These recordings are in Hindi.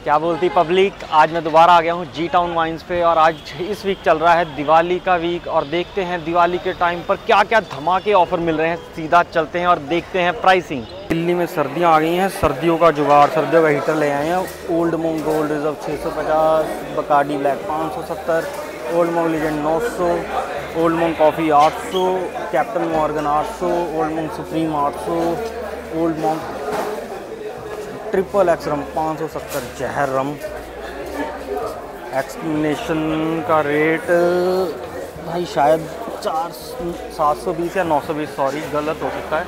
क्या बोलती पब्लिक, आज मैं दोबारा आ गया हूँ जी टाउन वाइन्स पे और आज इस वीक चल रहा है दिवाली का वीक और देखते हैं दिवाली के टाइम पर क्या क्या धमाके ऑफर मिल रहे हैं। सीधा चलते हैं और देखते हैं प्राइसिंग। दिल्ली में सर्दियाँ आ गई हैं, सर्दियों का जुगाड़, सर्दियों का हीटर ले आए हैं। Old Monk Gold Reserve 650, Bacardi Black 570, Old Monk Legend 900, Old Monk coffee 800, Captain Morgan 800, Old Monk Supreme 800, Old Monk triple X rum 570, जहर रम। एक्सप्लेनेशन का रेट भाई शायद 720 या 920, सॉरी गलत हो सकता है।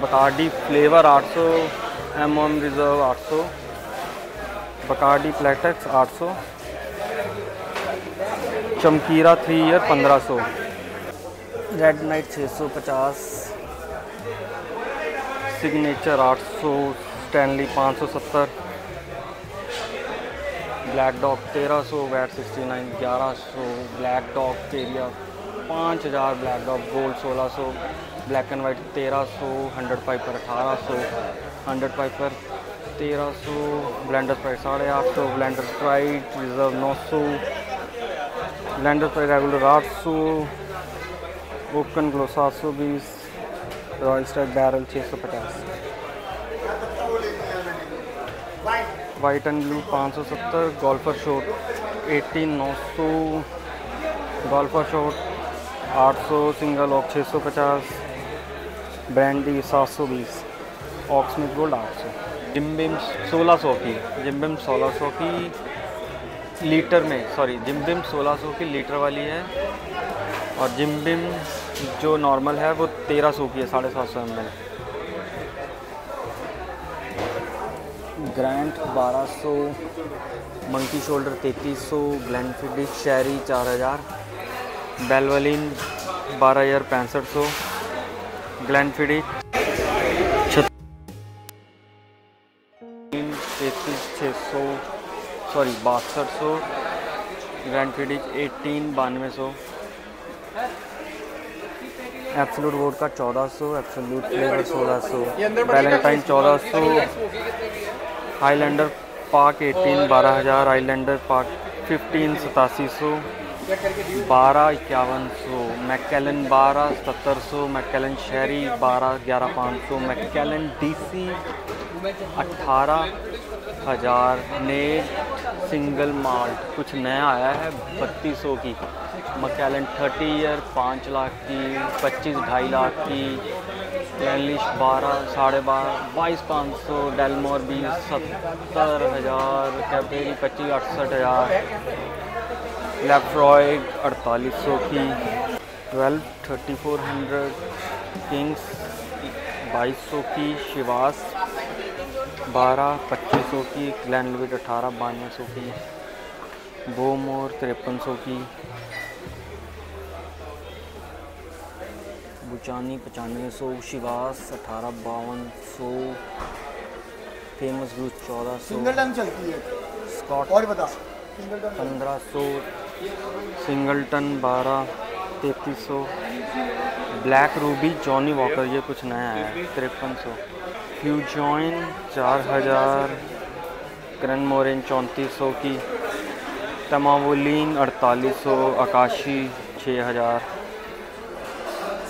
Bacardi flavour 800, M reserve 800, Bacardi प्लेटेक्स 800, चमकीरा 3 year 1500, Red Knight 650, Signature 800, Stanley 570, Black Dog 1300, VAT 69 1100, Black Dog केरिया 5000, Black Dog Gold 1600, Black and White 1300, 100 Piper 1800, 100 Piper 1300, Blender price 850, Blender Sprite reserve 900, Blender price regular 800, Open Glow 720, Royal Stag barrel 650, White and Blue 570, golfer shot 18,900, golfer shot 800, single ऑक 650, ब्रांडी 720, ऑक्समिथ गोल्ड 800, जिम बिम 1600 की, जिम बिम 1600 की लीटर में, सॉरी जिम बिम 1600 की लीटर वाली है और जिम बिम जो नॉर्मल है वो 1300 की है, 750 ml। ग्रैंड 1200, मंकी शोल्डर 3300, ग्लेनफिडिश शेरी 4000, बेलवलिन 12065, ग्लेनफिडिश 33,600, sorry 6200, ग्लेनफिडिश 18,9200, absolute vodka 1400, absolute flavour 1600, Valentine 1400, highlander पाक 18 12000, हाईलैंडर पाक 15 8700, 12 5100, मैकेलन 12 1700, मैकेलन शेरी 12 11500, McKellen DC 18,000, net single malt कुछ नया आया है 3200 की, मैकेलन 30 ईयर 5 लाख की, 25 2.5 लाख की, ग्लेनलिश 12 12.5 22,500, डेलमोर 20 70,000, कैपेरी 25 68,000, लेफ्रॉयड 4800 की, 12 3400, किंग्स 2200 की, शिवास 12 2500 की, ग्लेनलिवेट 18 9200 की, बोमोर 5300 की, बुचानी 9500, शिवास 18 5200, फेमस ब्लू 1400, सिंगलटन चलती है स्कॉट और बता 1500, singleton 12 3300, black Ruby Johnny walker ये कुछ नया है 5300, फ्यूजॉइन 4000, क्रनमोरिन 3400 की, तमावोलिन 4800, आकाशी 6000,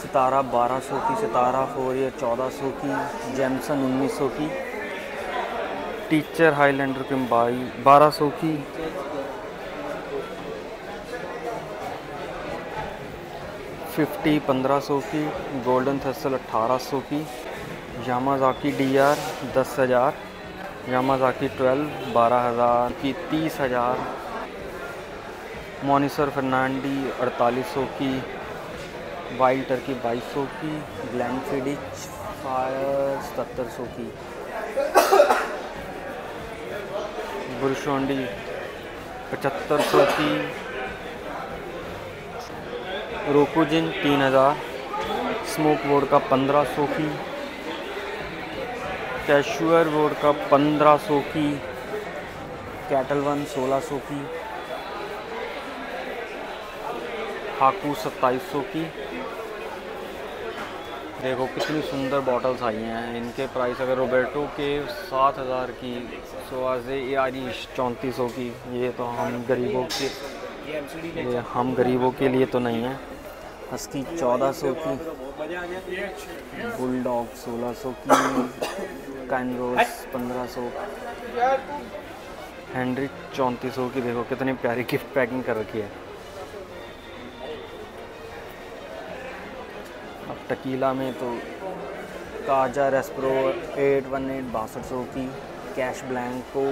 सितारा 1200 की, सितारा 4 ईयर 1400 की, जेमसन 1900 की, टीचर हाईलैंडर किम्बाई 1200 की, फिफ्टी 1500 की, गोल्डन थसल 1800 की, यामाज़ाकी डीआर 10,000, यामाज़ाकी 12 12,000 की, 30,000, मॉनिसर फर्नांडी 4800 की, वाइल्ड टर्की 2200 की, ग्लेनफिडिश फायर 7700 की, बुरशोंडी 7500 की, रोकोजिन 3000, स्मोक वोडका 1500 की, कैशुअर वोडका 1500 की, कैटल वन 1600 की, हाकू 2700 की, देखो कितनी सुंदर बॉटल्स आई हैं। इनके प्राइस अगर रोबर्टो के 7,000 की, सोआजे यारिश 3400 की। ये तो हम गरीबों के लिए तो नहीं है। हस्की 1400 की, बुलडॉग 1600 की, कैनरोस 1500, हेनरी 3400 की। देखो कितनी प्यारी गिफ्ट पैकिंग कर रखी है। अब टकीला में तो काजा रेस्प्रो 818 6200 की, कैश ब्लैंको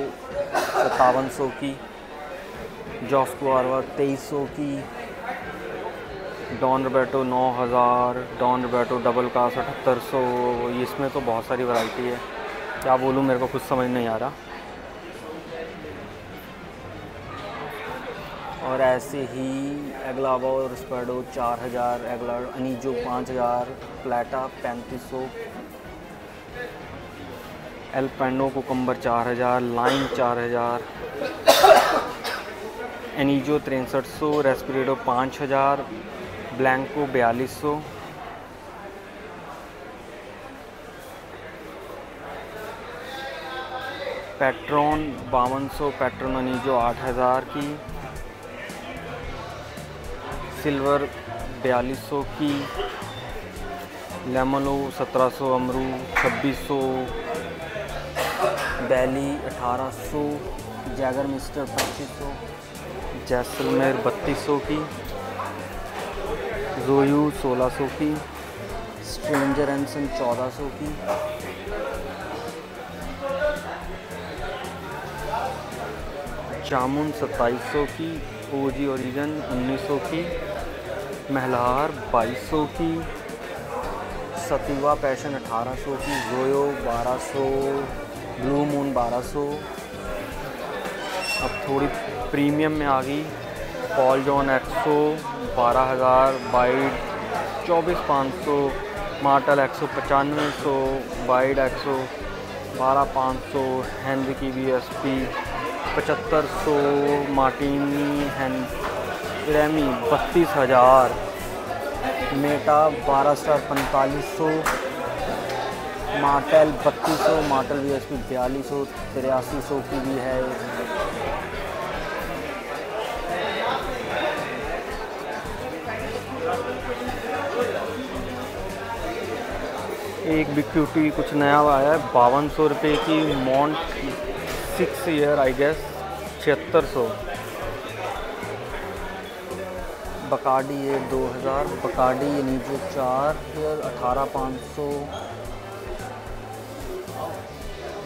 5700 की, जॉस्को आरवा 2300 की, Don Roberto 9000, Don Roberto double का 7800। इसमें तो बहुत सारी वैरायटी है, क्या बोलूँ, मेरे को कुछ समझ नहीं आ रहा। और ऐसे ही एग्लावा और स्पेडो 4000, एगला अनीजो 5000, प्लेटा 3500, एल पेंडो cucumber 4000, lime 4000, Anejo 6300, Reposado 5000, Blanco 4200, Patron 5200, Patron Anejo 8000 की, सिल्वर 4200 की, लेमनो 1700, अमरू 2600, बैली 1800, जैगर मिस्टर 2500, जैसलमेर 3200 की, जोयू 1600 की, स्ट्रेंजर एंसन 1400 की, जामुन 2700 की, ओजी ओरिजिन 1900 की, महलार 2200 की, सतीवा पैशन 1800 की, जोयो 1200, ब्लू मून 1200। अब थोड़ी प्रीमियम में आ गई, पॉल जॉन एक्सो 12000, बाइड 24500, मार्टल एक्सो 9500, बाइड एक्सो 12500, हेनरी की BSP 7500, Martini Remy 32000, Metaxa 12 star 4500, Martell 3200, Martell BSP 4200, 8300 की भी है। एक बिग ब्यूटी कुछ नया आया है, 5200 रुपये की, मॉन्ट 6 year I guess 7600, Bacardi 2000, Bacardi नीचे 4 ईयर 18500,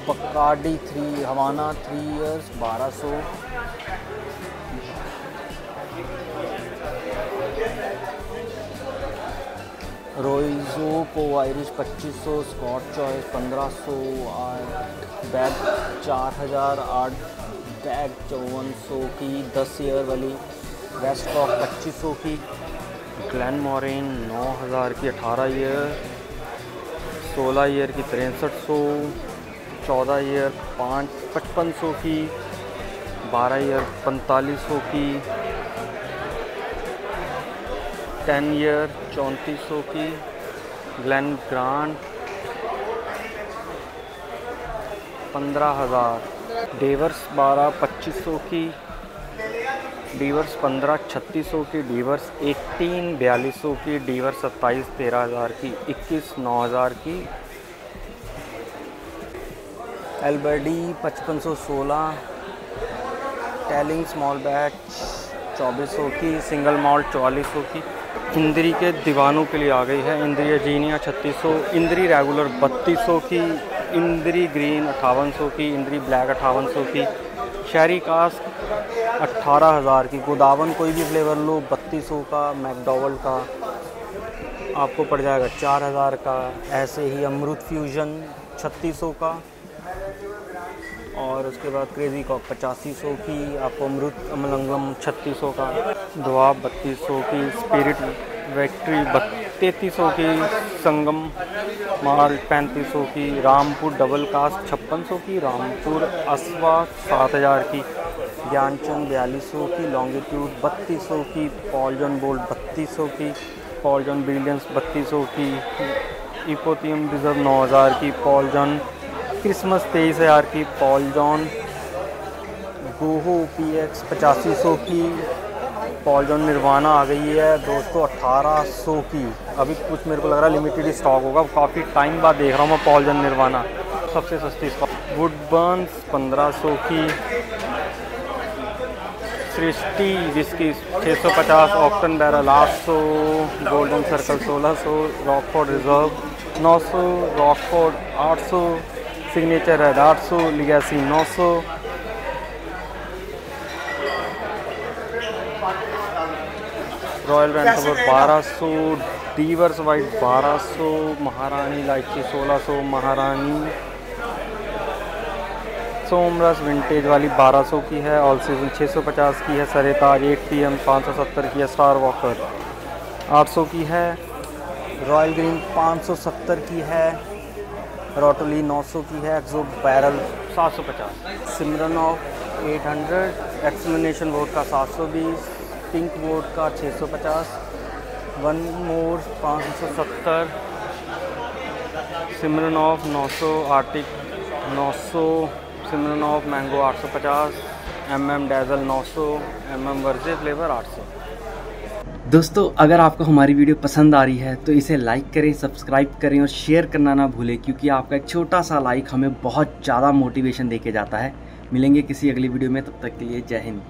बकाडी 3 हवाना 3 ईयर्स 1200, रोइजो को Irish 2500, Scott choice 1500, bag 4000, 8 bag 5400 की 10 ईयर वाली, वेस्टकॉक 2500 की, ग्लैन मॉरिन 9000 की 18 ईयर, 16 ईयर की 6300, 14 ईयर 5500 की, 12 ईयर 4500 की, 10 ईयर 3400 की, ग्लैन ग्रांट 15000, डेवर्स 12 2500 की, डीवर्स 15 3600 की, डीवर्स 18 4200 की, डीवर्स 27 13000 की, 21 9000 की, एल्बर्डी 5516, टेलिंग स्मॉल बैच 2400 की, सिंगल मॉल्ट 4400 की। इंद्री के दीवानों के लिए आ गई है इंद्री जीनिया 3600, इंद्री रेगुलर 3200 की, इंद्री ग्रीन 5800 की, इंद्री ब्लैक 5800 की, शहरी कास्ट 18000 की, गोदावन कोई भी फ्लेवर लो 3200 का, मैकडॉवल का आपको पड़ जाएगा 4000 का, ऐसे ही अमृत फ्यूजन 3600 का, और उसके बाद क्रेज़ी कॉक 8500 की, आपको अमृत अमलंगम 3600 का, दुआब 3200 की, स्पिरिट विक्ट्री 3300 की, संगम माल 3500 की, रामपुर डबल कास्ट 5600 की, रामपुर असवा 7000 की, ज्ञानचंद 4200 की, लॉन्गिट्यूड 3200 की, पॉल जॉन बोल्ट 3200 की, पॉल जॉन ब्रिलियंस 3200 की, इपोथियम रिजर्व 9000 की, पॉल जॉन क्रिसमस 23000 की, पॉल जॉन गोहो PX 8500 की, पॉल जॉन निर्वाणा आ गई है दोस्तों 1800 की। अभी कुछ मेरे को लग रहा है लिमिटेड स्टॉक होगा, काफ़ी टाइम बाद देख रहा हूँ मैं पॉल जॉन निर्वाणा सबसे सस्ती स्टॉक। वुडबर्न्स 1500 की, Srishti whisky 650, Octane barrel 800, Golden Circle 1600, Rockford Reserve 900, Rockford 800, Signature Red 800, Legacy 900, Royal रेंटोवर 1200, डीवर्स वाइट 1200, महारानी लाइची 1600, महारानी सोमरस विंटेज वाली 1200 की है, ऑल सीजन 650 की है, सरेताज 8PM 570 की है, स्टार वॉकर 800 की है, रॉयल ग्रीन 570 की है, रोटली 900 की है, एक्सो बैरल 750, सिमरनॉफ 800, एक्समिनेशन वोट का 720, पिंक वोट का 650, One More 570, Smirnoff 900, Arctic 900, Smirnoff mango 850, Dazzle 900, वर्जे फ्लेवर 800। दोस्तों अगर आपको हमारी वीडियो पसंद आ रही है तो इसे लाइक करें, सब्सक्राइब करें और शेयर करना ना भूलें, क्योंकि आपका एक छोटा सा लाइक हमें बहुत ज़्यादा मोटिवेशन देके जाता है। मिलेंगे किसी अगली वीडियो में, तब तक के लिए जय हिंद।